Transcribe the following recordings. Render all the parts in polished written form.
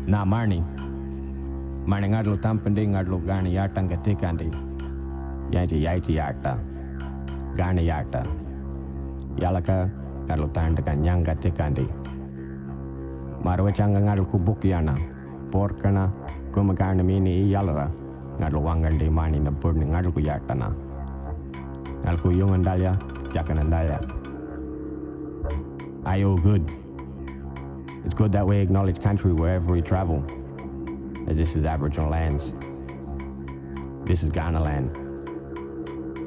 Na Marnie. Marnie ngadlu tampandi ngadlu gani yatanga tikandi. Yaiti yata. Gani yata. Yalaka ngadlu tandaka nyanga tikandi. Marwachanga ngadlu kubukiana. Porkana kumagana mini yalara. Ngadlu wangandi mani na burni ngadlu yatana. Ngadlu yungandalya yakanandalya. Ayo good. It's good that we acknowledge country wherever we travel, as this is Aboriginal lands. This is Ghana land.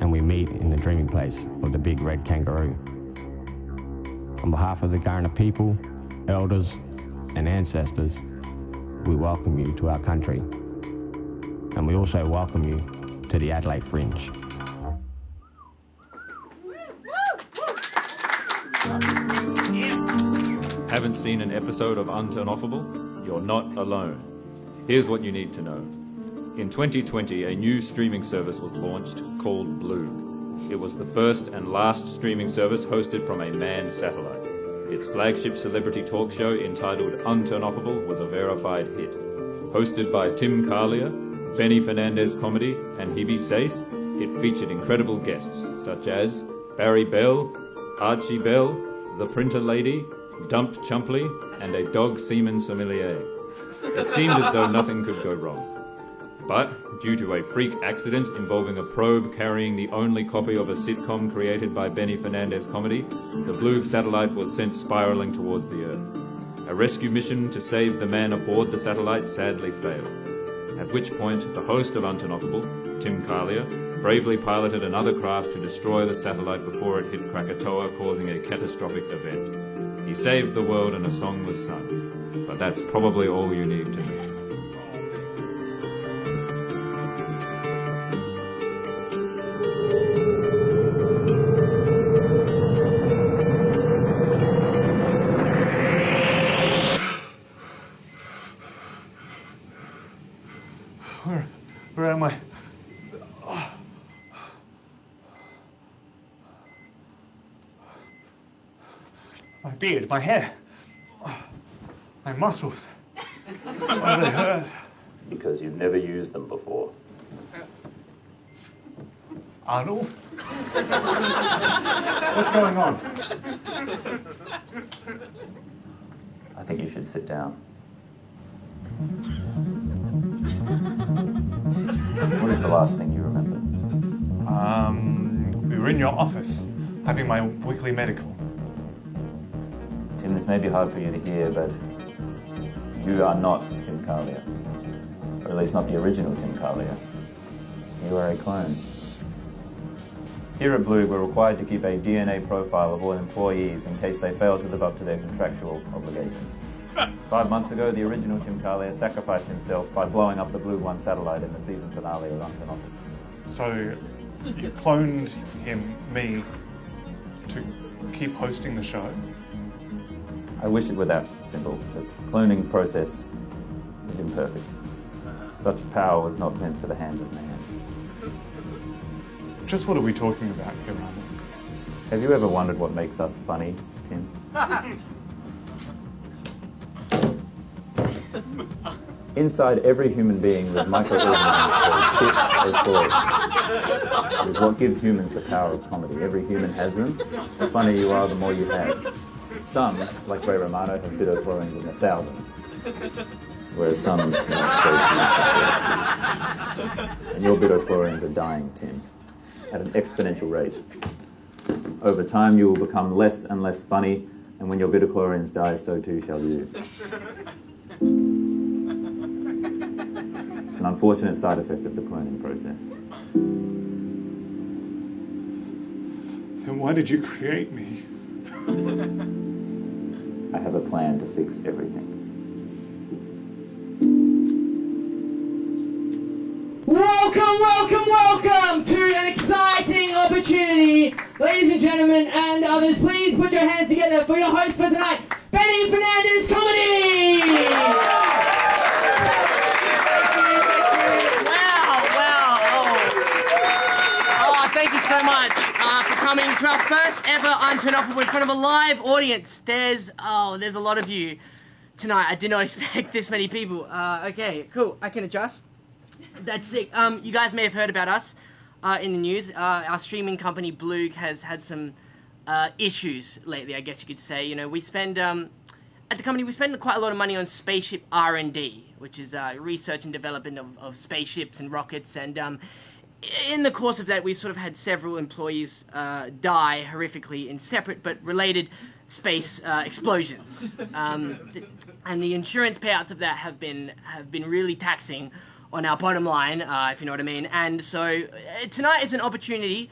And we meet in the dreaming place of the big red kangaroo. On behalf of the Ghana people, elders, and ancestors, we welcome you to our country. And we also welcome you to the Adelaide Fringe. Haven't seen an episode of Unturnoffable? You're not alone. Here's what you need to know. In 2020, a new streaming service was launched called BLOOG. It was the first and last streaming service hosted from a manned satellite. Its flagship celebrity talk show entitled Unturnoffable was a verified hit. Hosted by Tim Kalia, Benny Fernandez Comedy, and Hebe Sace, it featured incredible guests such as Barry Bell, Archie Bell, The Printer Lady, Dump Chumpley, and a dog semen sommelier. It seemed as though nothing could go wrong. But, due to a freak accident involving a probe carrying the only copy of a sitcom created by Benny Fernandez Comedy, the BLOOG satellite was sent spiraling towards the Earth. A rescue mission to save the man aboard the satellite sadly failed. At which point, the host of Unturnoffable, Tim Kalia, bravely piloted another craft to destroy the satellite before it hit Krakatoa, causing a catastrophic event. He saved the world and a song was sung. But that's probably all you need to know. Where am I? My beard, my hair, my muscles. Why do they hurt? Because you've never used them before. Arnold? What's going on? I think you should sit down. What is the last thing you remember? We were in your office, having my weekly medical. Tim, this may be hard for you to hear, but you are not Tim Kalia. Or at least not the original Tim Kalia. You are a clone. Here at BLOOG, we're required to keep a DNA profile of all employees in case they fail to live up to their contractual obligations. 5 months ago, the original Tim Kalia sacrificed himself by blowing up the BLOOG 1 satellite in the season finale of Unturnoffable. So, you cloned me, to keep hosting the show? I wish it were that simple. The cloning process is imperfect. Such power was not meant for the hands of man. Just what are we talking about here, Arnold? Have you ever wondered what makes us funny, Tim? Inside every human being live microorganisms called pit or toy. It is what gives humans the power of comedy. Every human has them. The funnier you are, the more you have. Some, like Ray Romano, have bidochlorines in the thousands. Whereas some, and your bidochlorines are dying, Tim, at an exponential rate. Over time, you will become less and less funny, and when your bidochlorines die, so too shall you. It's an unfortunate side effect of the cloning process. Then why did you create me? I have a plan to fix everything. Welcome to an exciting opportunity, ladies and gentlemen and others. Please put your hands together for your host for tonight, Benny Fernandez Comedy! Thank you so much for coming to our first ever Unturnoffable in front of a live audience. There's a lot of you. tonight. I did not expect this many people. Okay, cool. I can adjust. That's sick. You guys may have heard about us in the news. Our streaming company BLOOG has had some issues lately, I guess you could say. You know, we spend at the company we spend quite a lot of money on spaceship R&D, which is research and development of spaceships and rockets. And in the course of that, we've sort of had several employees die horrifically in separate but related space explosions. And the insurance payouts of that have been really taxing on our bottom line, if you know what I mean. And so tonight is an opportunity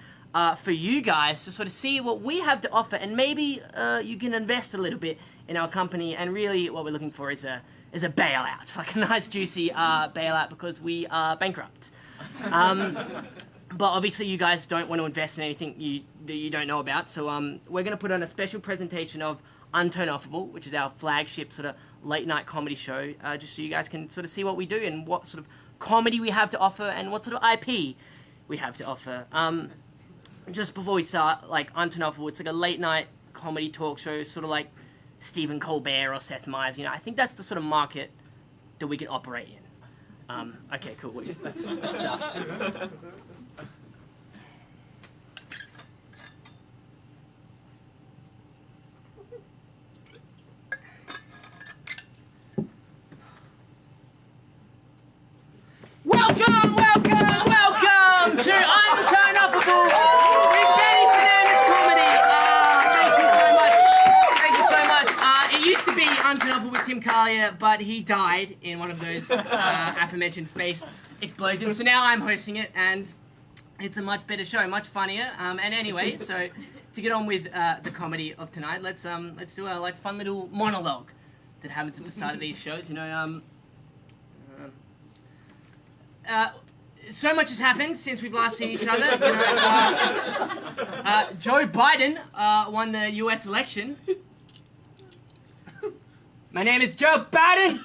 for you guys to sort of see what we have to offer, and maybe you can invest a little bit in our company. And really, what we're looking for is a bailout, like a nice juicy bailout, because we are bankrupt. But obviously, you guys don't want to invest in anything that you don't know about. So we're going to put on a special presentation of Unturnoffable, which is our flagship sort of late night comedy show, just so you guys can sort of see what we do and what sort of comedy we have to offer and what sort of IP we have to offer. Just before we start, like, Unturnoffable, it's like a late night comedy talk show, sort of like Stephen Colbert or Seth Meyers. You know, I think that's the sort of market that we can operate in. Okay, cool. Let's start. Welcome to Unturnoffable with Benny Fernandez Comedy. Thank you so much. It used to be Unturnoffable with Tim Carlier, but he died in one of those aforementioned space explosions. So now I'm hosting it, and it's a much better show, much funnier. And anyway, so to get on with the comedy of tonight, let's do a fun little monologue that happens at the start of these shows. You know, so much has happened since we've last seen each other. You know, Joe Biden won the U.S. election. My name is Joe Biden.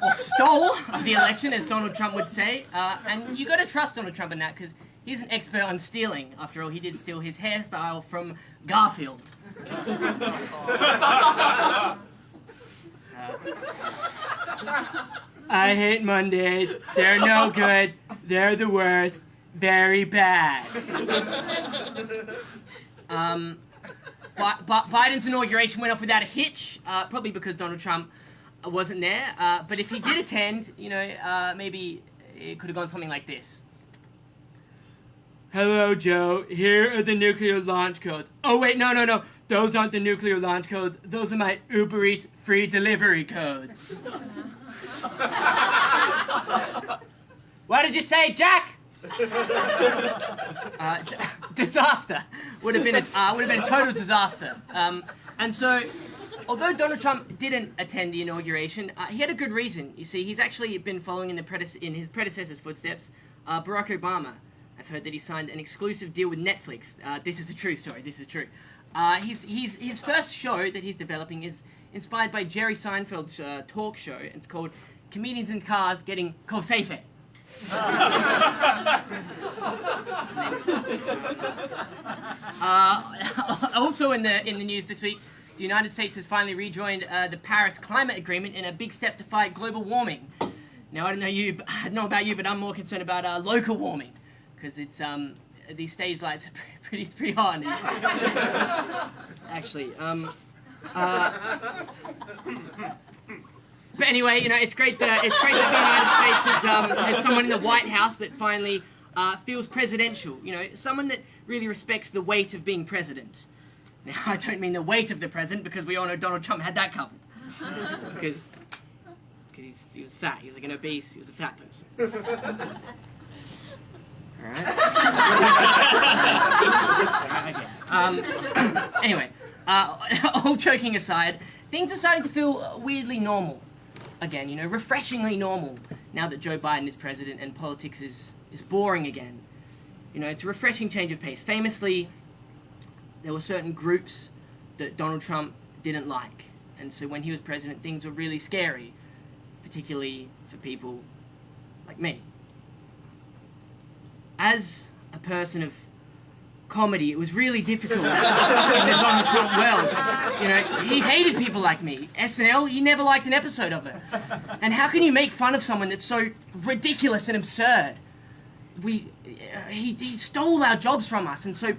Or stole the election, as Donald Trump would say. And you got to trust Donald Trump in that, because he's an expert on stealing. After all, he did steal his hairstyle from Garfield. I hate Mondays. They're no good. They're the worst. Very bad. Biden's inauguration went off without a hitch, probably because Donald Trump wasn't there. But if he did attend, you know, maybe it could have gone something like this. Hello, Joe. Here are the nuclear launch codes. Oh, wait, no. Those aren't the nuclear launch codes. Those are my Uber Eats free delivery codes. What did you say, Jack? Disaster. Would have been a total disaster. And so, although Donald Trump didn't attend the inauguration, he had a good reason. You see, he's actually been following in his predecessor's footsteps. Barack Obama. I've heard that he signed an exclusive deal with Netflix. This is a true story. This is true. His first show that he's developing is inspired by Jerry Seinfeld's talk show. It's called Comedians in Cars Getting Covfefe. Also in the news this week, the United States has finally rejoined the Paris Climate Agreement in a big step to fight global warming. Now, I don't know about you, but I'm more concerned about local warming, because it's these stage lights are pretty hot. Actually, but anyway, you know, it's great that the United States has someone in the White House that finally feels presidential. You know, someone that really respects the weight of being president. Now, I don't mean the weight of the president, because we all know Donald Trump had that covered. Because he was fat. He was like an obese. He was a fat person. Alright. Anyway, all joking aside, things are starting to feel weirdly normal again, you know, refreshingly normal, now that Joe Biden is president and politics is boring again. You know, it's a refreshing change of pace. Famously, there were certain groups that Donald Trump didn't like, and so when he was president, things were really scary, particularly for people like me. As a person of comedy. It was really difficult in the Donald Trump world. You know, he hated people like me. SNL, he never liked an episode of it. And how can you make fun of someone that's so ridiculous and absurd? He stole our jobs from us, and so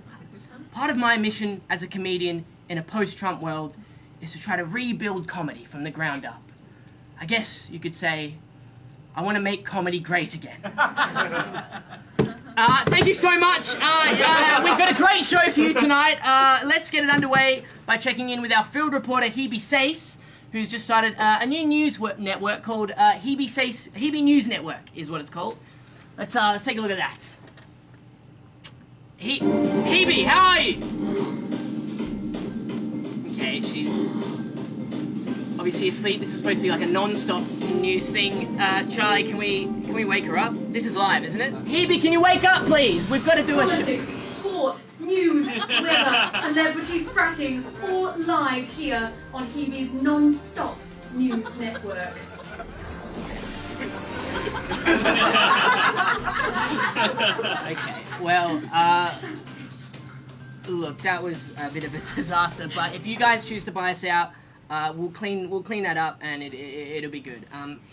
part of my mission as a comedian in a post-Trump world is to try to rebuild comedy from the ground up. I guess you could say, I want to make comedy great again. Thank you so much. We've got a great show for you tonight. Let's get it underway by checking in with our field reporter, Hebe Sace, who's just started a new news network called Hebe News Network, is what it's called. Let's take a look at that. Hebe, how are you? Okay, she's obviously asleep. This is supposed to be like a non-stop news thing. Charlie, can we wake her up? This is live, isn't it? Hebe, can you wake up, please? We've got to do Politics, sport, news, weather, celebrity fracking, all live here on Hebe's non-stop news network. Okay, well, look, that was a bit of a disaster, but if you guys choose to buy us out, we'll clean that up and it'll be good.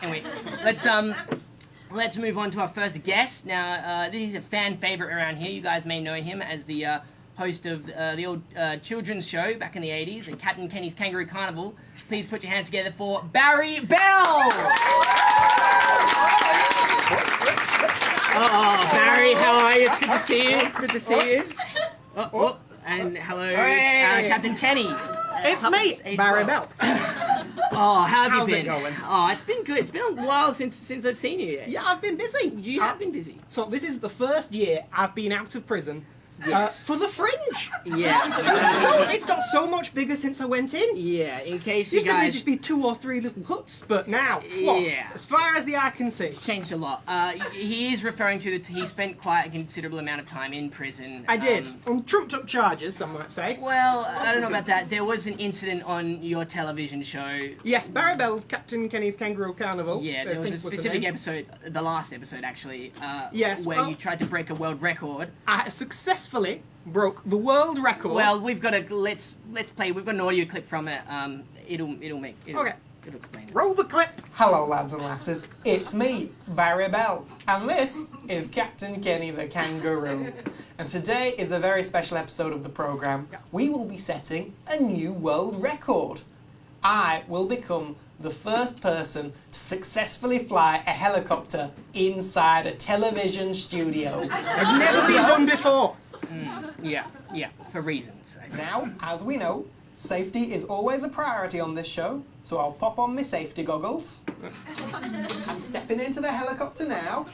Anyway, let's move on to our first guest. Now, this is a fan favorite around here. You guys may know him as the host of the old children's show back in the 80s and Captain Kenny's Kangaroo Carnival. Please put your hands together for Barry Bell! Oh, Barry, how are you? It's good to see you. It's good to see you. And hello, Captain Kenny. It's me, Barry Bell. Oh, how have How's you it been? going? Oh, it's been good. It's been a while since I've seen you. Yeah, I've been busy. You have been busy. So this is the first year I've been out of prison Yes. for the Fringe. Yeah. So it's got so much bigger since I went in. Yeah, in case you Used to be guys... just be 2 or 3 little huts, but now, flop, Yeah. as far as the eye can see. It's changed a lot. He is referring to he spent quite a considerable amount of time in prison. I did, on trumped up charges, some might say. Well, I don't know about that. There was an incident on your television show. Yes, Barry Bell's Captain Kenny's Kangaroo Carnival. Yeah, I there was a think the specific name. episode, the last episode actually, Yes, where well- you tried to break a world record. I successfully broke the world record. Well, we've got a let's play. We've got an audio clip from it. It'll Okay. explain it. Roll the clip. Hello, lads and lasses. It's me, Barry Bell, and this is Captain Kenny the Kangaroo. And today is a very special episode of the programme. We will be setting a new world record. I will become the first person to successfully fly a helicopter inside a television studio. It's never been done before. Yeah, for reasons. Now, as we know, safety is always a priority on this show, so I'll pop on my safety goggles. I'm stepping into the helicopter now.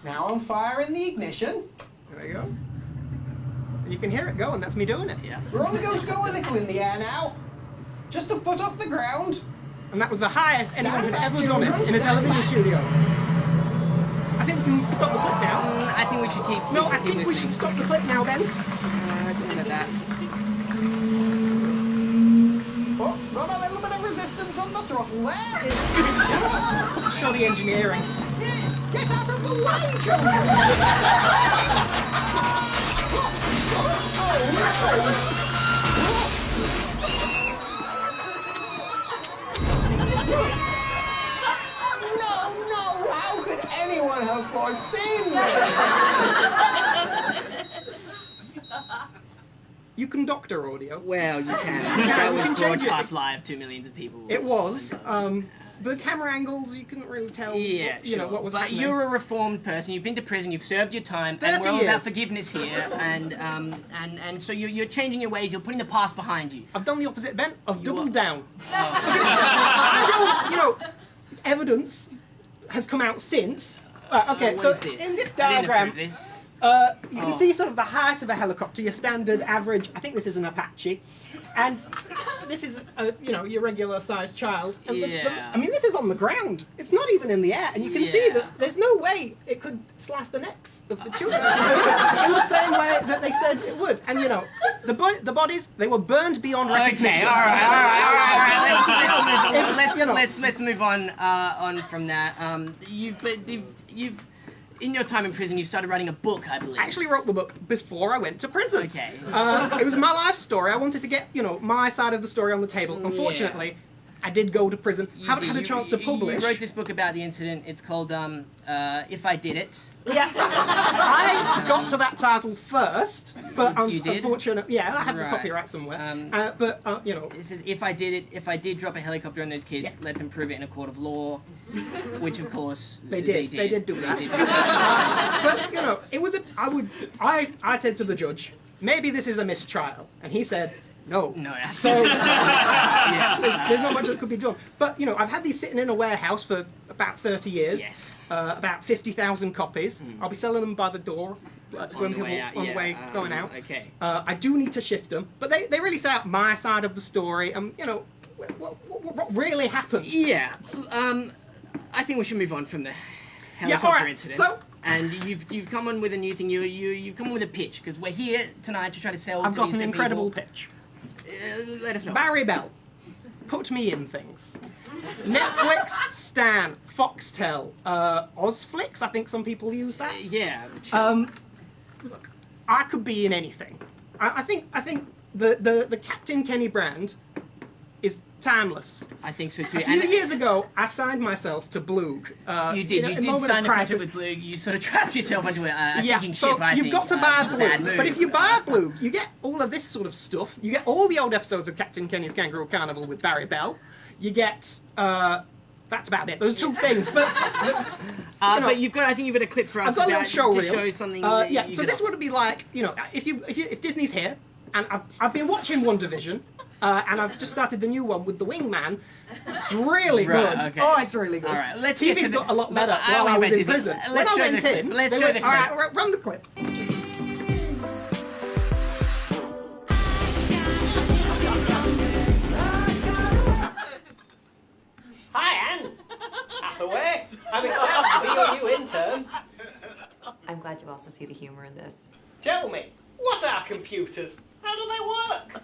Now I'm firing the ignition. There you go. You can hear it going, that's me doing it. Yeah. We're only going to go a little in the air now. Just a foot off the ground. And that was the highest anyone had ever done it in a television studio. I think we can stop the clip now. I think we should keep. No, I think we should stop the clip now, Ben. I don't know about that. Oh, got a little bit of resistance on the throttle there. Show the engineering. Get out of the way, children! No, how could anyone have foreseen this? You can doctor audio. Well, you can. we That can was change it. broadcast live to millions of people. It was. The camera angles, you couldn't really tell Yeah, you know, sure. what was but happening. you're a reformed person. You've been to prison. You've served your time, and 30 we're all about years. forgiveness here. And so you're changing your ways. You're putting the past behind you. I've done the opposite, Ben. I've doubled are- down. I don't, evidence has come out since. Okay, What so is this? in this I didn't diagram, approve this. you can see sort of the height of a helicopter, your standard average. I think this is an Apache, and this is your regular sized child. And Yeah. this is on the ground. It's not even in the air, and you can see Yeah. that there's no way it could slice the necks of the children in the same way that they said it would. And the bodies, they were burned beyond recognition. Okay, all right. You know. Let's move on from that. in your time in prison, you started writing a book, I believe. I actually wrote the book before I went to prison. Okay. It was my life story. I wanted to get, my side of the story on the table. Unfortunately, I did go to prison. Haven't had a chance to publish. You wrote this book about the incident. It's called If I Did It. Yeah. I got to that title first, but You did? unfortunately, yeah, I have the Right. copyright somewhere. It says, if I did drop a helicopter on those kids, let them prove it in a court of law, which of course They did do that. But it was I said to the judge, maybe this is a mistrial, and he said, no. No, So absolutely. there's not much that could be done. But I've had these sitting in a warehouse for about 30 years. Yes. About 50,000 copies. I'll be selling them by the door when people on the way going out. Okay. I do need to shift them, but they really set out my side of the story. What really happened? Yeah. I think we should move on from the helicopter all right. incident. So, and you've come on with a new thing. You've come on with a pitch because we're here tonight to try to sell. I've to got these an good incredible people. pitch. Let us know. Barry Bell, put me in things. Netflix, Stan, Foxtel, Ozflix. I think some people use that. Yeah. Sure. Look, I could be in anything. I think the Captain Kenny brand is timeless. I think so too. A few years ago, I signed myself to BLOOG. You did. You did sign a contract with BLOOG. You sort of trapped yourself into a sinking ship. I think you've got to buy bad BLOOG. move. But if you buy BLOOG, you get all of this sort of stuff. You get all the old episodes of Captain Kenny's Kangaroo Carnival with Barry Bell. You get. That's about it. Those two things. But but you've got. I think you've got a clip for us. I've got a little show to reel. show something. Yeah. So this would be like, if Disney's here, and I've been watching WandaVision, and I've just started the new one with the Wingman. It's really good. Okay. Oh, it's really good. All right, let's TV's get to got the- a lot better I while I went was back in to prison. Disney. When Let's I show went the clip. in, Let's they show went, the all clip. right, run the clip. Hi, Anne. Hathaway. I'm excited to be your new intern. I'm glad you also see the humor in this. Tell me, what are computers? How do they work?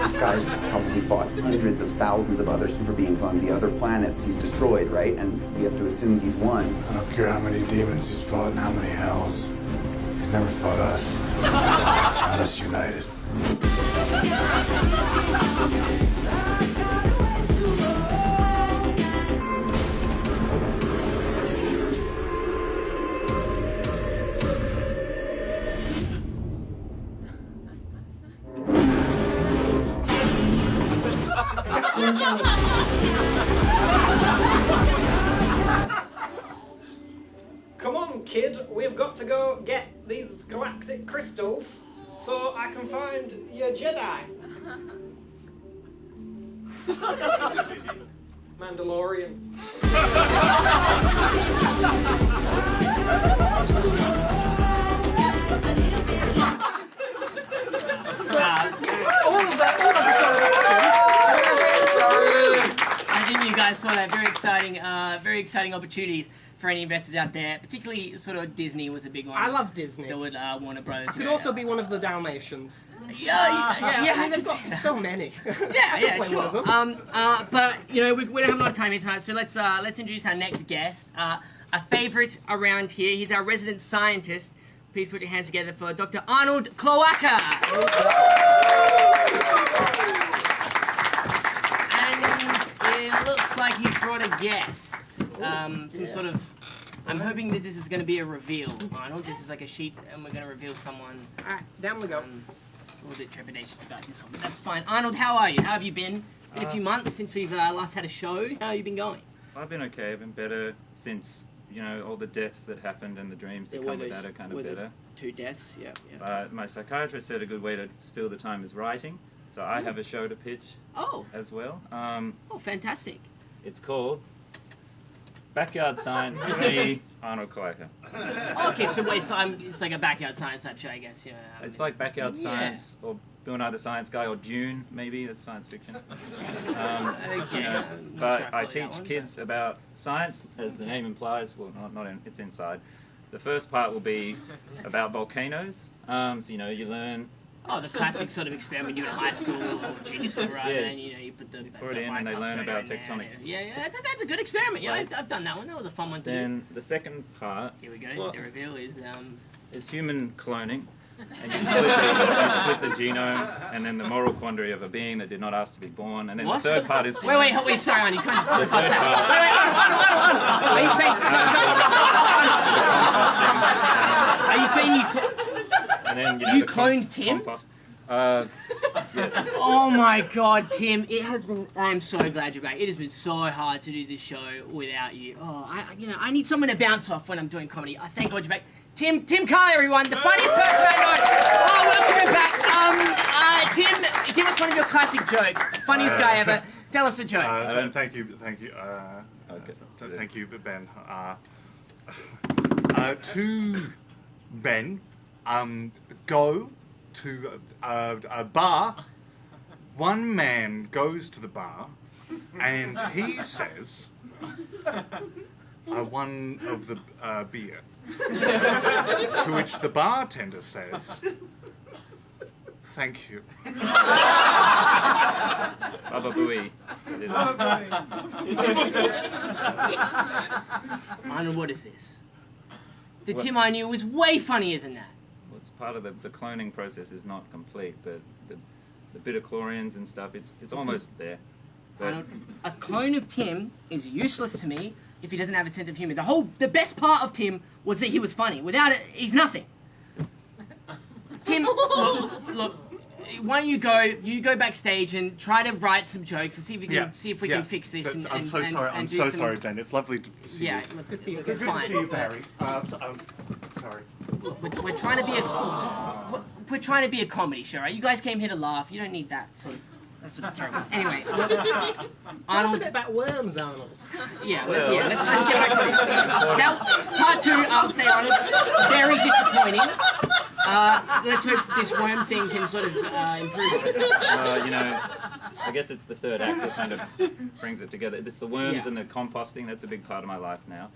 This guy's probably fought hundreds of thousands of other super beings on the other planets he's destroyed, right? And we have to assume he's won. I don't care how many demons he's fought and how many hells. He's never fought us. Not us united. Come on, kid, we've got to go get these galactic crystals so I can find your Jedi. Mandalorian. All of that, I think you guys saw that. Very exciting opportunities for any investors out there. Particularly, sort of Disney was a big one. I love Disney. That would Warner Brothers. I could also be one of the Dalmatians. Yeah, I mean, they've I got can see so many. Yeah, play one of sure. them. But we don't have a lot of time here tonight, so let's introduce our next guest. A favourite around here. He's our resident scientist. Please put your hands together for Dr. Arnold Cloaca. And it looks like he's brought a guest. Some sort of. I'm hoping that this is going to be a reveal, Arnold. This is like a sheet, and we're going to reveal someone. All right, down we go. A little bit trepidatious about this one, but that's fine. Arnold, how are you? How have you been? It's been a few months since we've last had a show. How have you been going? I've been okay. I've been better since, all the deaths that happened and the dreams that come with that are kind of better. 2 deaths, yeah. My psychiatrist said a good way to fill the time is writing, so I have a show to pitch as well. Oh, fantastic. It's called Backyard Science with me, Arnold Cloaca. Okay, so wait, it's like a backyard science type show, I guess. It's like Backyard Science, or Bill Nye the Science Guy, or Dune, maybe. That's science fiction. Okay. But I teach kids about science, as the name implies. Well, it's inside. The first part will be about volcanoes. So, you learn Oh, the classic sort of experiment you do in high school or junior school, right? Yeah. And you put the Pour it in and they learn about tectonics. Yeah, that's a good experiment. Yeah, I've done that one. That was a fun one to do. Then the second part. Here we go. The reveal is human cloning. And you split the genome, and then the moral quandary of a being that did not ask to be born, and then the third part is... Wait, sorry, hon, you can't just put that. Wait, are you saying you... And then, you cloned Tim? Yes. Oh my God, Tim! It has been. I am so glad you're back. It has been so hard to do this show without you. Oh, I need someone to bounce off when I'm doing comedy. I thank God you're back. Tim Carley, everyone, the funniest person I know. Oh, welcome back. Tim, give us one of your classic jokes. Funniest guy ever. Tell us a joke. Thank you. Thank you, Ben. Two men go to a bar. One man goes to the bar and he says, "I won of the beer." To which the bartender says, "Thank you." Baba Booey. Arnold, what is this? The Tim I knew was way funnier than that. Well, it's part of the cloning process is not complete, but the beta-chlorians and stuff, it's almost there. But Arnold, a clone of Tim is useless to me if he doesn't have a sense of humor. The best part of Tim was that he was funny. Without it, he's nothing. Tim, look, why don't you go backstage and try to write some jokes and see if we can can fix this. I'm so sorry, Ben. It's lovely to see you. Yeah, look, It's good to see you, Barry. Sorry. Look, we're trying to be a comedy show, right? You guys came here to laugh. You don't need that sort of. That's sort of terrible. Anyway, look, Tell us a bit about worms, Arnold. Yeah, let's get back to this. Now, part two, I'll say, Arnold, very disappointing. Let's hope this worm thing can sort of improve. I guess it's the third act that kind of brings it together. It's the worms and the composting. That's a big part of my life now.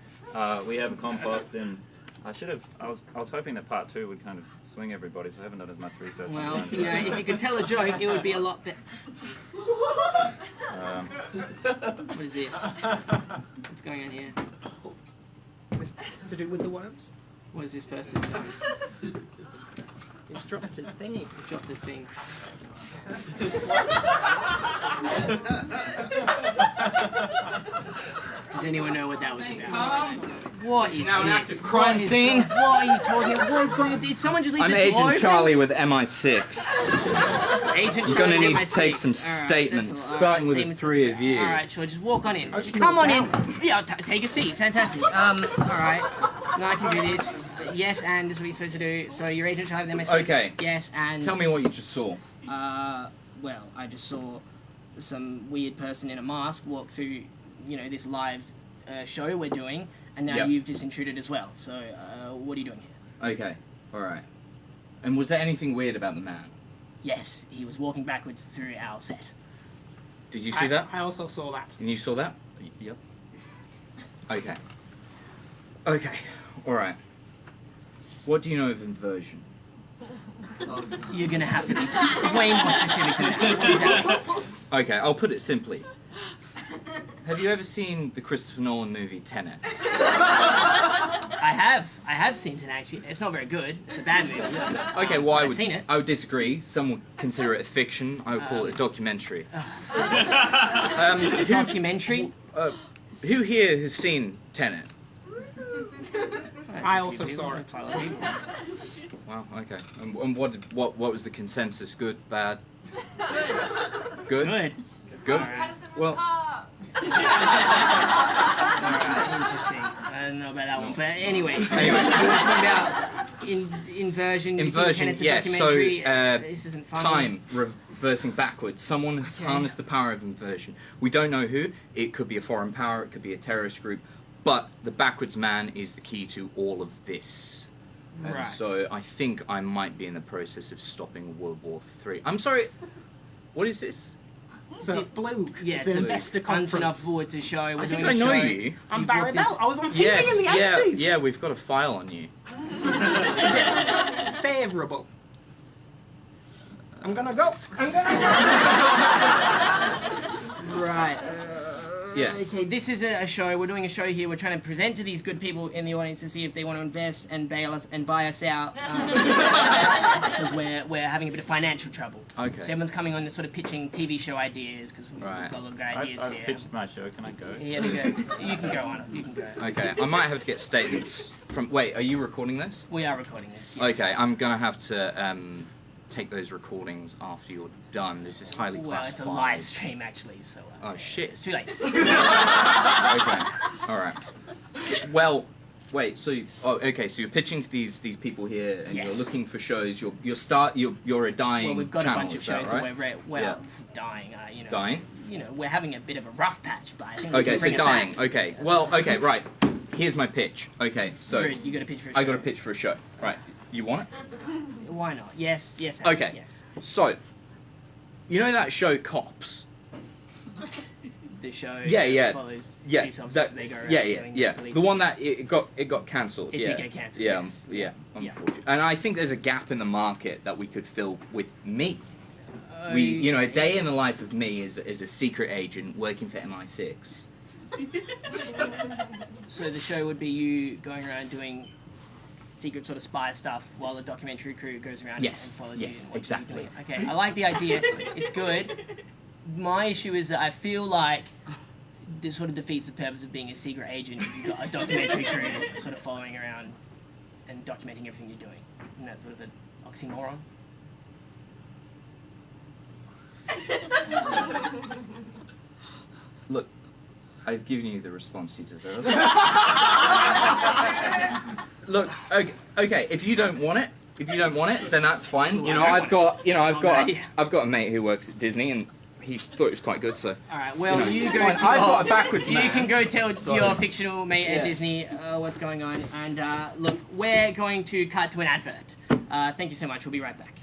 We have a compost, and I was hoping that part two would kind of swing everybody, so I haven't done as much research. Well, if you could tell a joke, it would be a lot better. What is this? What's going on here? To do with the worms? What is this person doing? He's dropped his thingy. He's dropped his thing. Does anyone know what that was about? What is now this? an active crime scene. What are you talking about? What is going on? Did someone just leave I'm the door Agent open? Charlie with MI6. Agent I'm going to Charlie, need to take some statements, starting with the three of you. Alright, sure, just walk on in. Come on in. Yeah, take a seat. Fantastic. Alright. Now I can do this. Yes, and this is what you're supposed to do. So you're Agent Charlie with MI6. Okay. Yes, and... Tell me what you just saw. Well, I just saw some weird person in a mask walk through, this live show we're doing, and now you've just intruded as well. So, what are you doing here? Okay, alright. And was there anything weird about the man? Yes, he was walking backwards through our set. Did you see that? I also saw that. And you saw that? Yep. Okay. Okay, alright. What do you know of inversion? You're gonna have to be way more specific than that. Okay, I'll put it simply. Have you ever seen the Christopher Nolan movie Tenet? I have seen it actually. It's not very good. It's a bad movie. Okay, well I've seen it. I would disagree. Some would consider it a fiction. I would call it a documentary. Documentary? Who here has seen Tenet? I also saw it. Wow. Okay. And what was the consensus? Good, bad? Good. Good. Good. Well. Interesting. I don't know about that one, but anyway. So you were talking about inversion. Inversion. Yes. So this isn't funny. time reversing backwards. Someone has harnessed the power of inversion. We don't know who. It could be a foreign power. It could be a terrorist group. But the backwards man is the key to all of this. Right. So I think I might be in the process of stopping World War III. I'm sorry. What is this? It's a BLOOG. Yeah, it's the investor conference. Unturnoffable. It's a show. We're I think doing I know a show. you. I'm Barry Bell. I was on TV in the 80s. Yeah, we've got a file on you. Is it favourable? I'm gonna go. Right. Yes. Okay, this is a show. We're doing a show here. We're trying to present to these good people in the audience to see if they want to invest and bail us and buy us out. Because we're having a bit of financial trouble. Okay. So everyone's coming on this sort of pitching TV show ideas because we've got a lot of great ideas I've here. pitched my show. Can I go? Yeah, you can go on. You can go. Okay, I might have to get statements from... Wait, are you recording this? We are recording this, yes. Okay, I'm going to have to take those recordings after you're done. This is highly Well, classified. it's a live stream, actually, so... Oh, shit. It's too late. Okay, alright. Well, wait, so... okay, so you're pitching to these people here, and Yes. you're looking for shows. You're a dying Well, we've got channel, a bunch of is that shows right? that we're dying, you know. Dying? You know, we're having a bit of a rough patch, but I think we Okay, can so bring it dying. back. Okay, well, okay, right. Here's my pitch. Okay, so... You got a pitch for a I show? got a pitch for a show. Right. You want it? Why not? Yes, yes, Okay. yes. So, you know that show Cops? The show Yeah. follows Yeah, police officers, that, they go around yeah. doing The police one that it got cancelled. It yeah. did get cancelled, Yeah, yes. unfortunately. And I think there's a gap in the market that we could fill with me. A day in the life of me as a secret agent working for MI6. So the show would be you going around doing secret sort of spy stuff while the documentary crew goes around and follows you. Yes, And watches you exactly. doing it. Okay, I like the idea. It's good. My issue is that I feel like this sort of defeats the purpose of being a secret agent if you've got a documentary crew sort of following around and documenting everything you're doing. Isn't that sort of an oxymoron? Look, I've given you the response you deserve. Look, okay, if you don't want it, then that's fine. I've got a mate who works at Disney, and he thought it was quite good. So. All right. Well, you go. I've got a backwards man. You can go tell Sorry. your fictional mate at Yeah. Disney what's going on. And look, we're going to cut to an advert. Thank you so much. We'll be right back.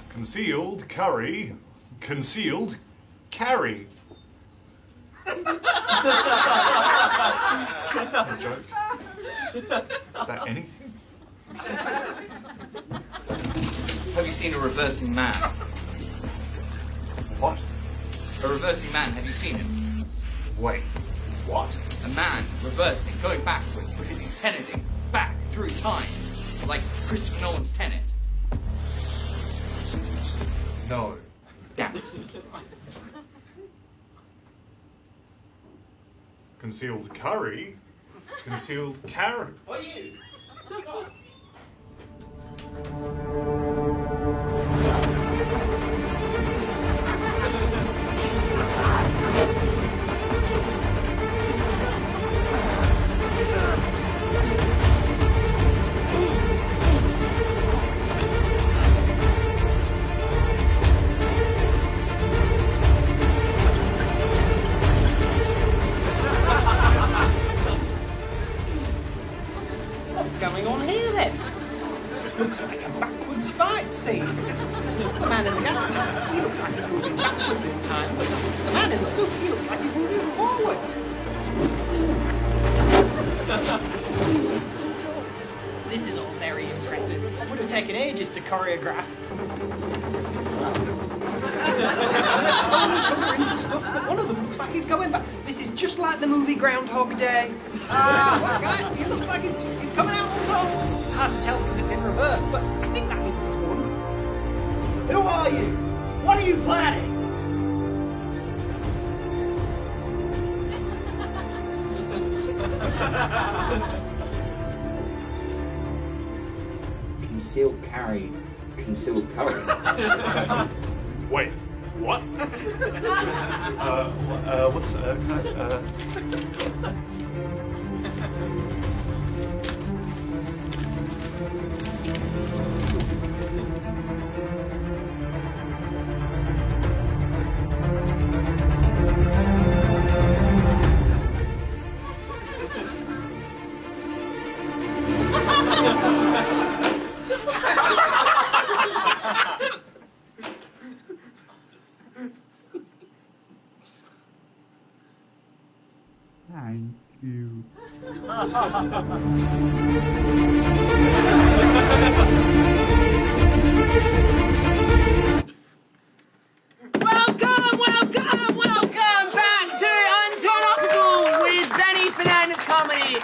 Concealed curry, concealed carry. No joke. Is that anything? Have you seen a reversing man? What? A reversing man, have you seen him? Wait, what? A man reversing, going backwards, because he's teneting back through time. Like Christopher Nolan's Tenet. No. Damn it. Concealed curry, concealed carrot. What are you? What's going on here then? Looks like a backwards fight scene. The man in the gas mask, he looks like he's moving backwards in time, but the man in the suit, he looks like he's moving forwards. This is all very impressive. It would have taken ages to choreograph. Throwing each other into stuff, but one of them looks like he's going back. This is just like the movie Groundhog Day. He looks like he's coming out on top. It's hard to tell because it's in reverse, but I think that means he's won. Who are you? What are you planning? Concealed carry, concealed curry. Wait, what? What's you. Welcome back to Unturnoffable with Benny Fernandez Comedy.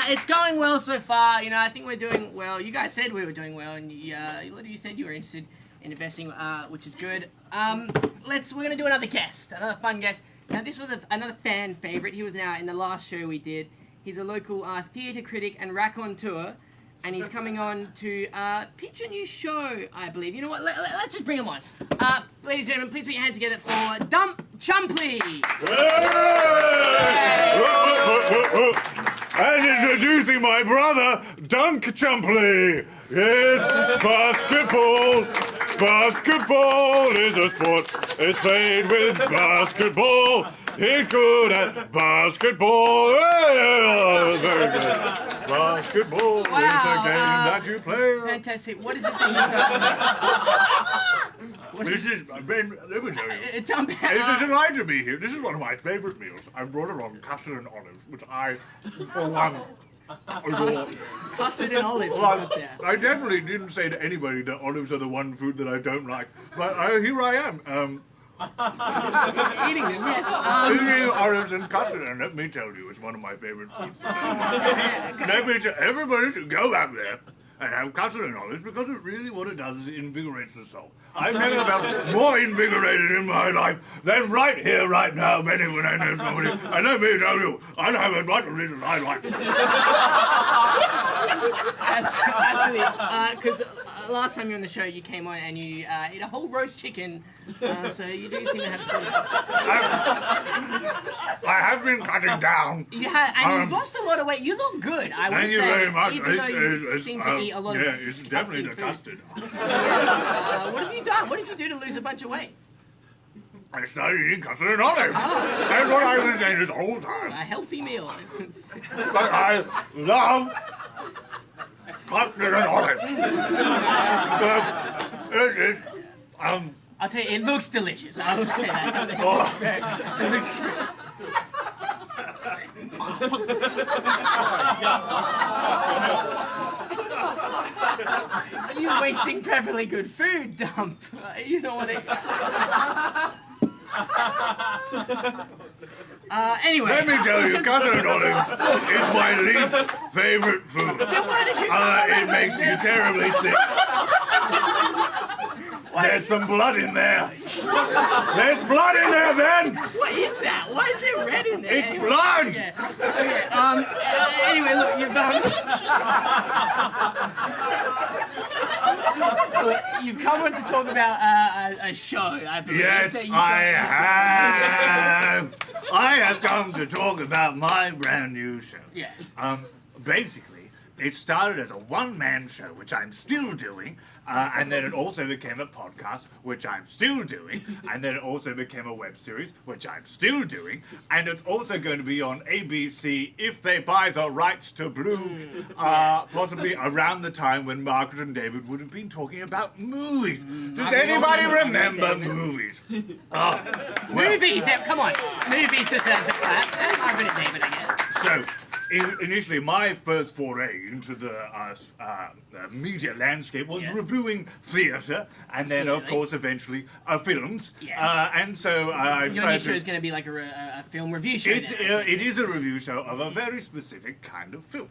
It's going well so far. You know, I think we're doing well. You guys said we were doing well, and a lot of you said you were interested in investing, which is good. We're gonna do another guest, another fun guest. Now, this was another fan favorite. He was now in the last show we did. He's a local theatre critic and raconteur, and he's coming on to pitch a new show, I believe. You know what? Let's just bring him on. Ladies and gentlemen, please put your hands together for Dump Chumpley. And introducing my brother, Dunk Chumpley. Yes, basketball. Basketball is a sport. It's played with basketball. He's good at basketball. Oh, very good. Basketball is a game that you play. Fantastic. What is it that This is, Ben, let me tell you. It's a delight to be here. This is one of my favourite meals. I brought along custard and olives, which I, for one, adore. Custard and olives. Well, I definitely didn't say to anybody that olives are the one food that I don't like, but here I am. Eating them, yes. Eating olives and custard, and let me tell you, it's one of my favourite foods. Let me tell everybody should go out there and have custard and olives, because it really what it does is it invigorates the soul. I've never felt more invigorated in my life than right here, right now, Benny Fernandez Comedy. And let me tell you, I have as much of this as I like. Absolutely. Because last time you were on the show, you came on and you ate a whole roast chicken. So you do seem to have some. I have been cutting down. You have, and you've lost a lot of weight. You look good, I would say. Thank you very much. Even though you seem to eat a lot of it's definitely the custard. What have you done? What did you do to lose a bunch of weight? I started eating custard and olives. That's what I've been saying this whole time. A healthy meal. But I love custard and olives. I'll tell you, it looks delicious. I will say that. It looks great. You're wasting perfectly good food, Dump. You know what anyway. Let me tell you, custard and olives is my least favourite food. Then why did you it makes you terribly sick. There's some blood in there. There's blood in there, Ben! What is that? Why is there red in there? It's blood! Okay. Anyway, look, you've come on to talk about a show, I believe. Yes, I have. I have come to talk about my brand new show. Yeah. Basically, it started as a one-man show, which I'm still doing. And then it also became a podcast, which I'm still doing. And then it also became a web series, which I'm still doing. And it's also going to be on ABC if they buy the rights to BLOOG, possibly around the time when Margaret and David would have been talking about movies. Does anybody remember movies? Movies, come on. Movies deserve the clap. Margaret and David, I guess. So, initially, my first foray into the media landscape was reviewing theatre, and then, of course, eventually films. Yeah. And so I Your new show is going to be like a film review show. It is a review show of a very specific kind of film.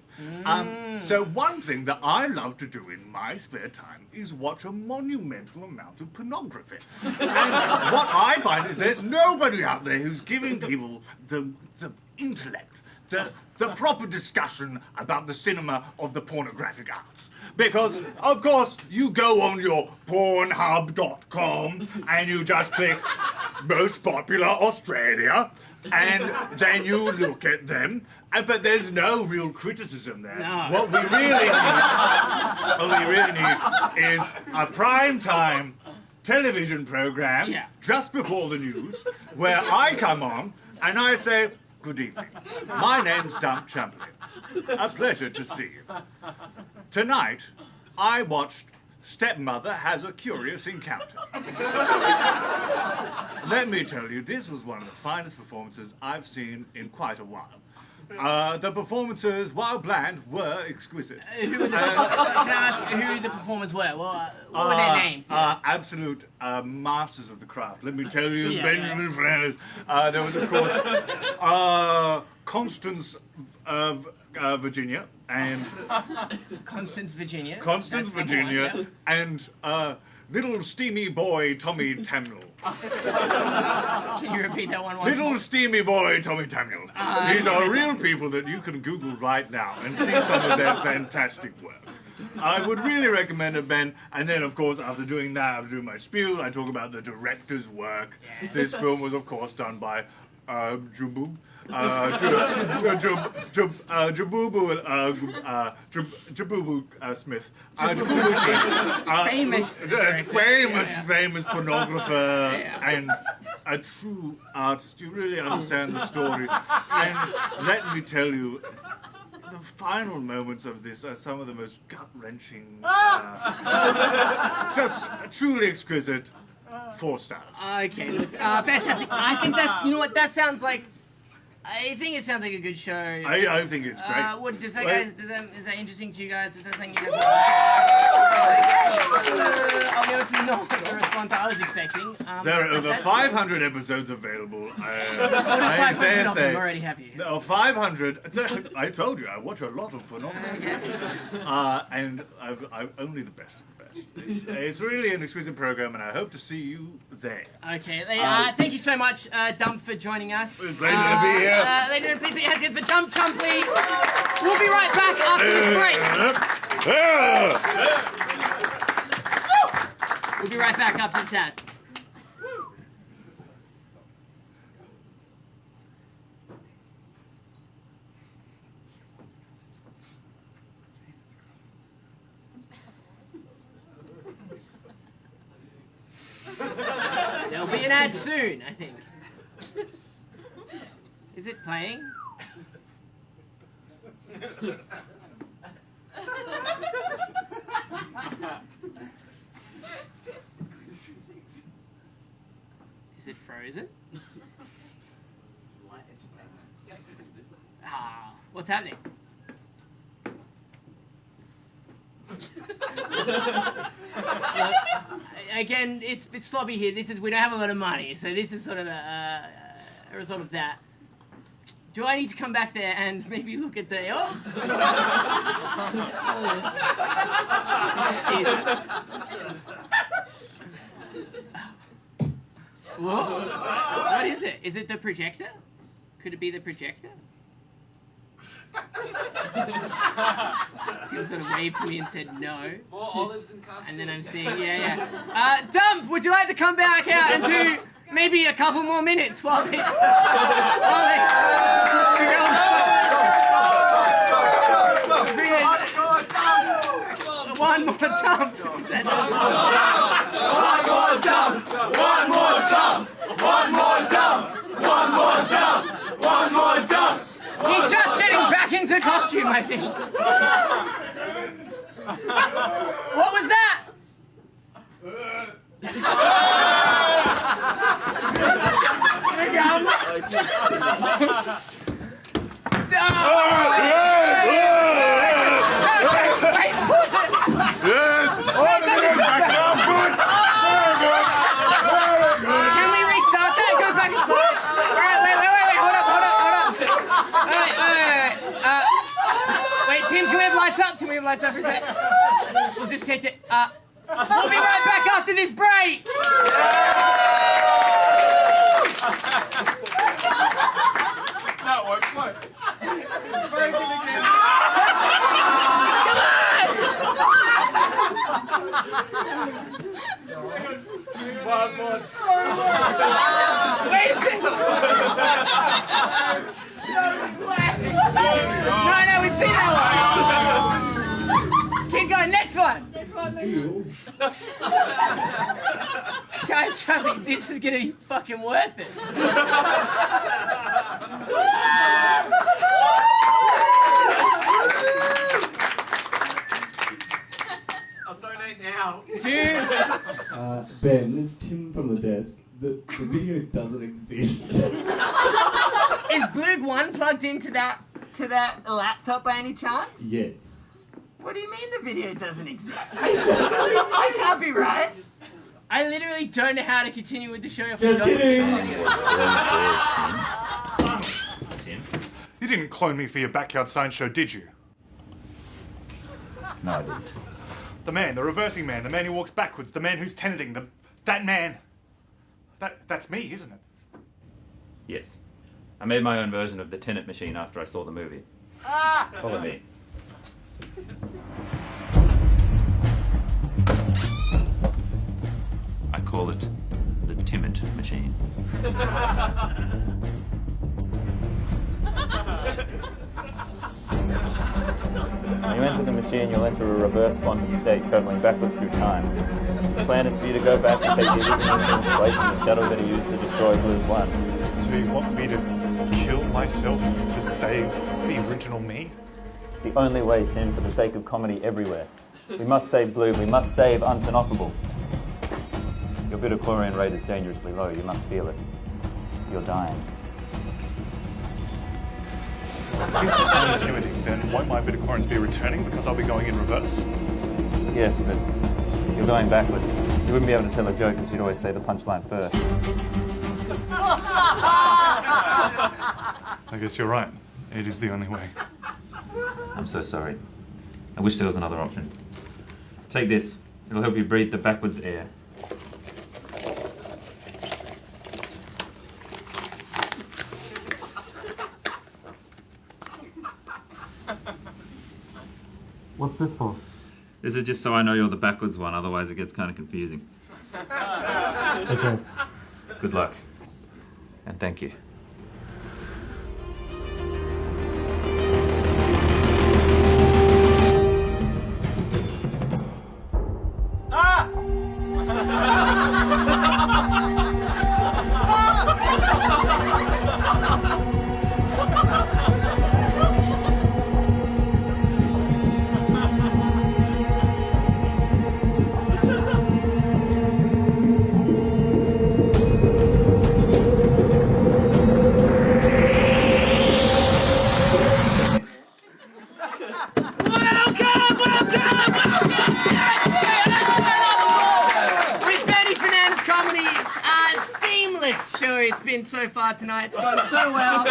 So one thing that I love to do in my spare time is watch a monumental amount of pornography. And what I find is there's nobody out there who's giving people the intellect, the proper discussion about the cinema of the pornographic arts. Because, of course, you go on your Pornhub.com and you just click most popular Australia, and then you look at them, but there's no real criticism there. No. What we really need is a prime time television program just before the news where I come on and I say, "Good evening. My name's Dump Chumpley. A pleasure to see you. Tonight, I watched Stepmother Has a Curious Encounter. Let me tell you, this was one of the finest performances I've seen in quite a while. The performances, while bland, were exquisite. Can I ask who the performers were? What were their names? Absolute masters of the craft. Let me tell you, Yeah, Benjamin Flanders. There was, of course, Constance Virginia and Constance Virginia. Constance That's Virginia the one, and little steamy boy Tommy Tamnell. Can you repeat that one once Little more? steamy boy Tommy Tamnell. These are real people that you can Google right now and see some of their fantastic work. I would really recommend it, Ben. And then, of course, after doing that, after doing my spiel, I talk about the director's work. Yeah. This film was, of course, done by Jabubu Smith. Famous pornographer and a true artist. You really understand the story. And let me tell you, the final moments of this are some of the most gut-wrenching, just truly exquisite. 4 stars. Okay, look, fantastic. I think that, you know what, that sounds like, I think it sounds like a good show. I think it's great. What, does that, Well, guys, is that interesting to you guys? Is that something you guys obviously not the response I was expecting. There are over 500 episodes available. I dare say. Already have you? 500. I told you, I watch a lot of pornography. And I've only the best of the best. It's really an exquisite program, and I hope to see you there. Okay, thank you so much, Dump, for joining us. It's a pleasure to be here. Ladies and gentlemen, please put your hands together for Dump Chumpley. We'll be right back after this break. We'll be right back after this ad. There'll be an ad soon, I think. Is it playing? Is it frozen? Ah, what's happening? Again, it's sloppy here. We don't have a lot of money, so this is sort of a result of that. Do I need to come back there and maybe look at the... Oh! Whoa. What is it? Is it the projector? Could it be the projector? Tim sort of waved to me and said no. More olives and custard. And then I'm seeing, yeah. Dump, would you like to come back out and do maybe a couple more minutes while they figure one more dump. One more dump. One more dump. One more dump. One more dump. One more dump. He's just getting back into costume, I think. What was that? Can we restart that? Go back and slide. Wait, hold up. Wait, Tim, can we have lights up? Can we have lights up for a sec? We'll just take it. We'll be right back after this break. That won't work. It's breaking again. One more time. Wait a second. No, we've seen that one. Keep going, next one. Guys, trust me, this is gonna be fucking worth it. I'll donate now. Dude. Ben, it's Tim from the desk. The video doesn't exist. Is BLOOG.1 plugged into that to that laptop by any chance? Yes. What do you mean the video doesn't exist? I can't be right. I literally don't know how to continue with the show if we Just don't kidding. Tim? You didn't clone me for your backyard science show, did you? No, I didn't. The man, the reversing man, the man who walks backwards, the man who's teneting, that man. That's me, isn't it? Yes. I made my own version of the Tenet machine after I saw the movie. Follow me. I call it the Timid machine. When you enter the machine, you'll enter a reverse quantum state, traveling backwards through time. The plan is for you to go back and take the original Tim's place in the shuttle that he used to destroy BLOOG.LIVE. So you want me to kill myself to save the original me? It's the only way, Tim, for the sake of comedy everywhere. We must save BLOOG. We must save Unturnoffable. Your beta-chlorian rate is dangerously low. You must feel it. You're dying. If I'm intimidating, then won't my beta-chlorians be returning because I'll be going in reverse? Yes, but you're going backwards. You wouldn't be able to tell a joke because you'd always say the punchline first. I guess you're right. It is the only way. I'm so sorry. I wish there was another option. Take this. It'll help you breathe the backwards air. What's this for? This is just so I know you're the backwards one, otherwise it gets kind of confusing. Okay. Good luck. And thank you. It's been so far tonight. It's gone so well,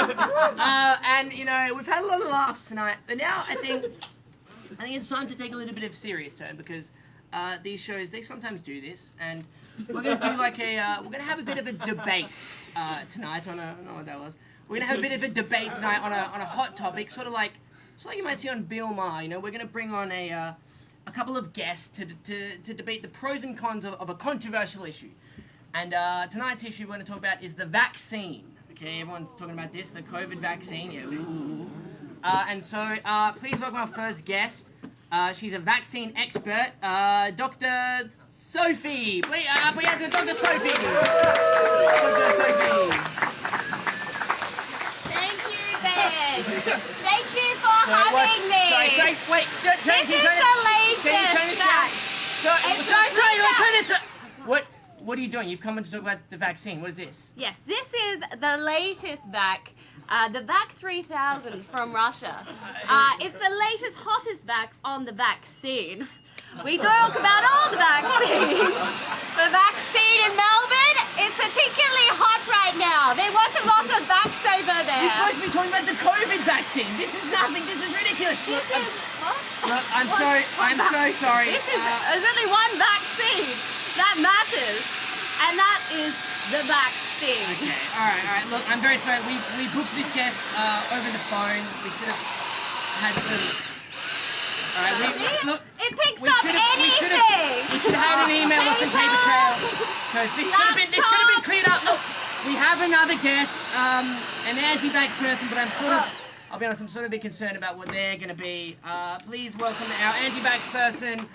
and you know we've had a lot of laughs tonight. But now I think it's time to take a little bit of a serious turn because these shows they sometimes do this, and we're gonna do like we're gonna have a bit of a debate tonight on a I don't know what that was. We're gonna have a bit of a debate tonight on a hot topic, sort of like you might see on Bill Maher. You know, we're gonna bring on a couple of guests to debate the pros and cons of a controversial issue. And tonight's issue we're going to talk about is the vaccine. Okay, everyone's talking about this, the COVID vaccine. Yeah. Ooh. And so please welcome our first guest. She's a vaccine expert, Dr. Sophie. Please answer Dr. Sophie. Dr. Sophie. Thank you, Ben. Thank you for having me. Sorry, wait. This is the latest vaccine. What are you doing? You've come in to talk about the vaccine. What is this? Yes, this is the latest vac, the VAC 3000 from Russia. It's the latest, hottest vac on the vaccine. We talk about all the vaccines. The vaccine in Melbourne is particularly hot right now. They want a lot of vax over there. You're supposed to be talking about the COVID vaccine. This is nothing. This is ridiculous. Look, I'm so sorry. There's only one vaccine that matters, and that is the vaccine. Okay, all right. Look, I'm very sorry. We booked this guest over the phone. We should have had some. All right, look. It picks up anything. We should have had an email or some paper trail. So this could have been cleared up. Look, we have another guest, an anti-vax person, but I'll be honest, I'm sort of a bit concerned about what they're going to be. Please welcome our anti-vax person.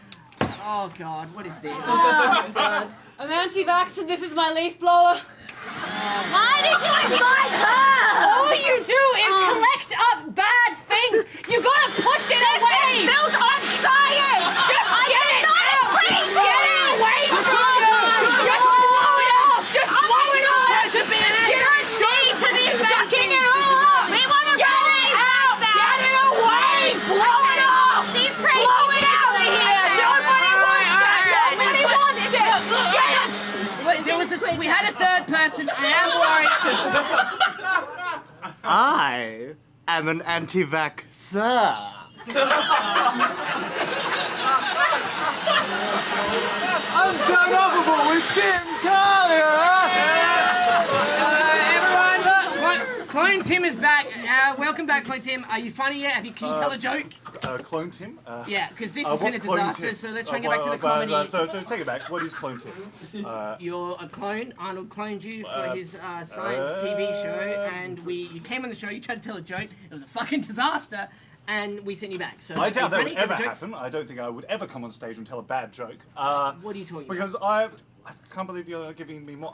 Oh God, what is this? Oh God. I'm anti-vax and this is my leaf blower. Why did you invite her? All you do is collect up bad things. You gotta push it away. This is built on science. Just get it out. Get it away from you. Just blow it off. Just blow it off. You don't need to be sucking it all up. We want to get it out. Get person. I am worried. I am an anti-vaxxer. Unturnoffable with Tim Collier! Everyone, look, Clone Tim is back. Welcome back, Clone Tim. Are you funny yet? Can you tell a joke? Clone Tim? Yeah, because this has been a disaster, so let's try and get back to the comedy. So take it back. What is Clone Tim? You're a clone. Arnold cloned you for his science TV show, and you came on the show, you tried to tell a joke, it was a fucking disaster, and we sent you back. So I doubt that would funny? ever Have a joke? happen. I don't think I would ever come on stage and tell a bad joke. What are you talking because about? I can't believe you're giving me more.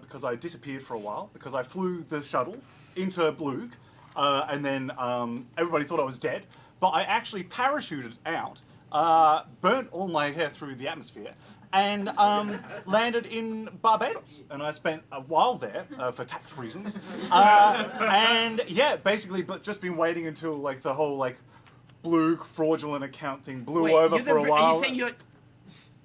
Because I disappeared for a while, because I flew the shuttle into BLOOG, and then everybody thought I was dead, but I actually parachuted out, burnt all my hair through the atmosphere, and landed in Barbados. And I spent a while there for tax reasons. And yeah, basically, but just been waiting until like the whole like BLOOG fraudulent account thing blew over for a while. Are you saying you're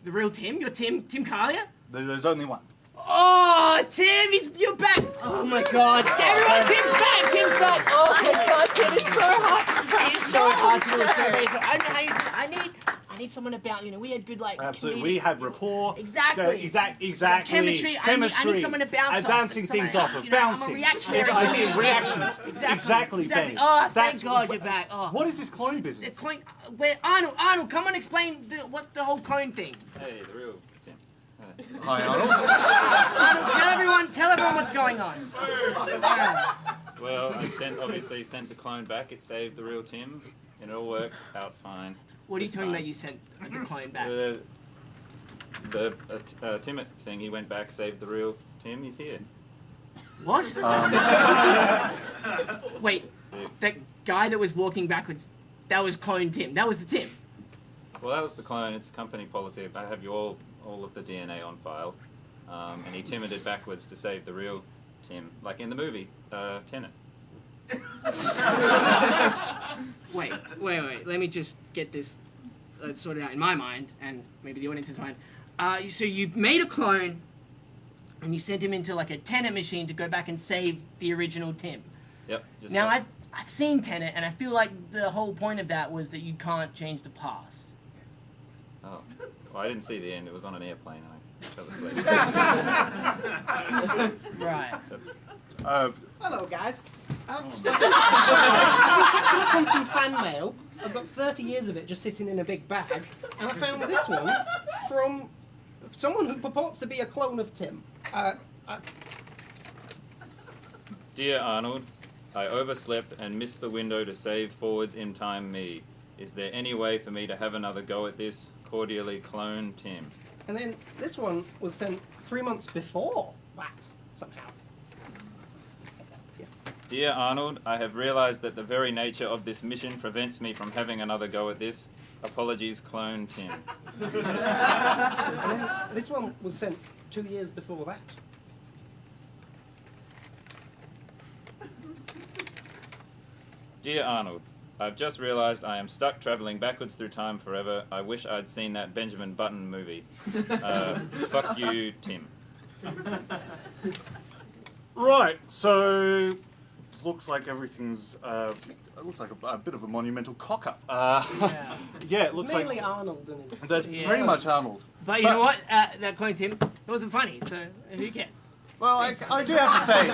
the real Tim? You're Tim Collier? There's only one. Oh, Tim, you're back! Oh my God! Everyone, Tim's back! Tim's back! Oh my God, Tim, it's so hard. It's so hard to do a survey. So I don't know how you do. I need someone about, we had good like. Absolutely, we had rapport. Exactly. Exactly. Chemistry. I need someone to bounce off. Bouncing things off of. Bouncing. I'm a reactionary. Reactions. Exactly, Ben. Oh, thank God you're back. Oh. What is this clone business? The clone. Arnold, come on, explain what's the whole clone thing. Hey, the real Tim. Hi, Arnold. Arnold, tell everyone what's going on. Well, I obviously sent the clone back. It saved the real Tim, and it all worked out fine. What are you talking about? You sent the clone back. The Tim thing. He went back, saved the real Tim. He's here. What? Wait, that guy that was walking backwards, that was clone Tim. That was the Tim. Well, that was the clone. It's company policy. I have all of the DNA on file, and he timid it backwards to save the real Tim, like in the movie Tenet. Wait. Let me just get this sorted out in my mind, and maybe the audience's mind. So you made a clone, and you sent him into like a Tenet machine to go back and save the original Tim. Yep. Now I've seen Tenet, and I feel like the whole point of that was that you can't change the past. Oh, well, I didn't see the end. It was on an airplane. I fell asleep. Right. Hello, guys. I'm catching up on some fan mail. I've got 30 years of it just sitting in a big bag, and I found this one from someone who purports to be a clone of Tim. Dear Arnold, I overslept and missed the window to save forwards in time me. Is there any way for me to have another go at this? Cordially, clone Tim. And then this one was sent 3 months before that, somehow. Dear Arnold, I have realized that the very nature of this mission prevents me from having another go at this. Apologies, clone Tim. And then this one was sent 2 years before that. Dear Arnold, I've just realized I am stuck traveling backwards through time forever. I wish I'd seen that Benjamin Button movie. Fuck you, Tim. Right, so looks like everything's it looks like a bit of a monumental cock-up. Yeah, it looks it's mainly like Arnold. And that's pretty much Arnold. But you know what? That clone Tim, it wasn't funny, so who cares? Well, I do have to say,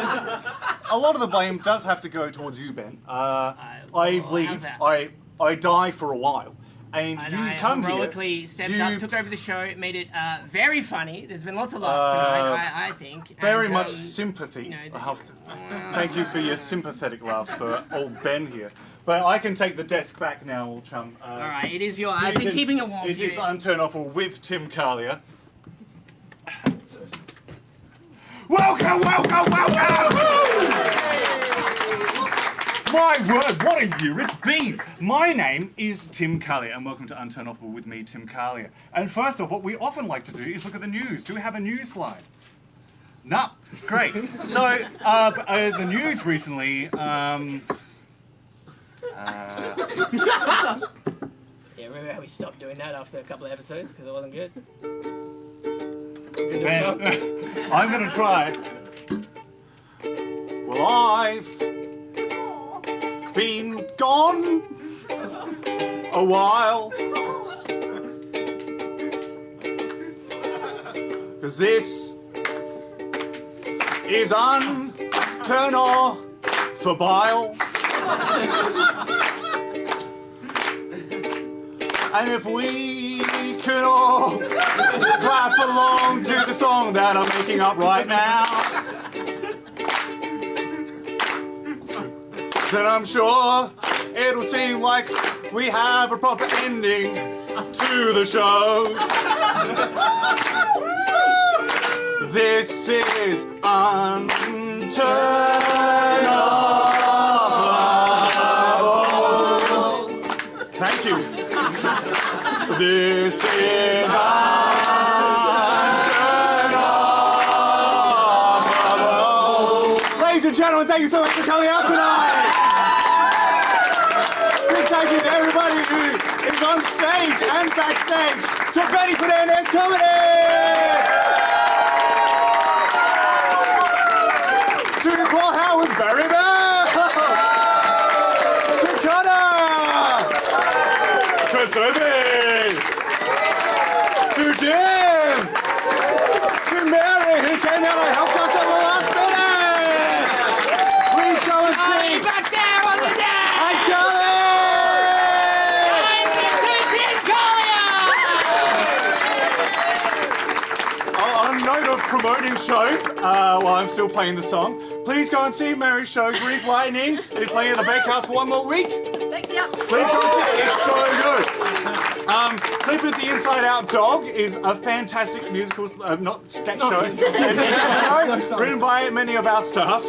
a lot of the blame does have to go towards you, Ben. I leave, I die for a while, and you come here. Heroically stepped up, took over the show, made it very funny. There's been lots of laughs tonight, I think. Very and, much sympathy. Thank you for your sympathetic laughs for old Ben here. But I can take the desk back now, old chum. All right, it is your. I've been keeping it warm. It is Unturnoffable with Tim Collier. Welcome! My word, what a year it's been! My name is Tim Collier, and welcome to Unturnoffable with me, Tim Collier. And first off, what we often like to do is look at the news. Do we have a news slide? No. Great. So, the news recently, Yeah, remember how we stopped doing that after a couple of episodes because it wasn't good? Ben, I'm going to try. I've been gone a while. 'Cause this is Unturnoffable. And if we could all clap along to the song that I'm making up right now, then I'm sure it'll seem like we have a proper ending to the show. This is Unturnoffable. Thank you. This is Unturnoffable. Ladies and gentlemen, thank you so much for coming out tonight. Big thank you to everybody who is on stage and backstage. To Betty Fernandez Comedy. To Paul Howard's Barry Bell. To Connor. To Sophie. To Jim. To Mary, who came out and helped us at the last minute. Please go and see. Back there on the deck. And Charlie. On a note of promoting shows, while I'm still playing the song, please go and see Mary's show, Grief Lightning. It is playing at the Bakehouse for one more week. Thanks, yeah. Please go and see it. It's so good. Clifford the Inside Out Dog is a fantastic musical, not sketch show. It's a musical show written by many of our staff,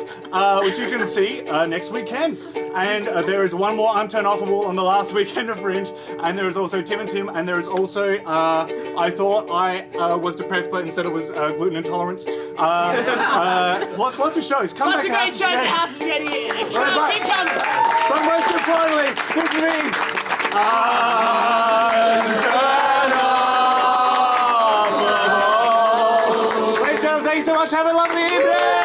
which you can see next weekend. And there is one more Unturnoffable on the last weekend of Fringe. And there is also Tim and Tim. And there is also, I thought I was depressed, but instead it was gluten intolerance. Lots of shows. Come Lots back of to great shows. House. House is ready. Keep coming. But most importantly, this is me. Unturnoffable. Ladies and gentlemen, thank you so much. Have a lovely evening.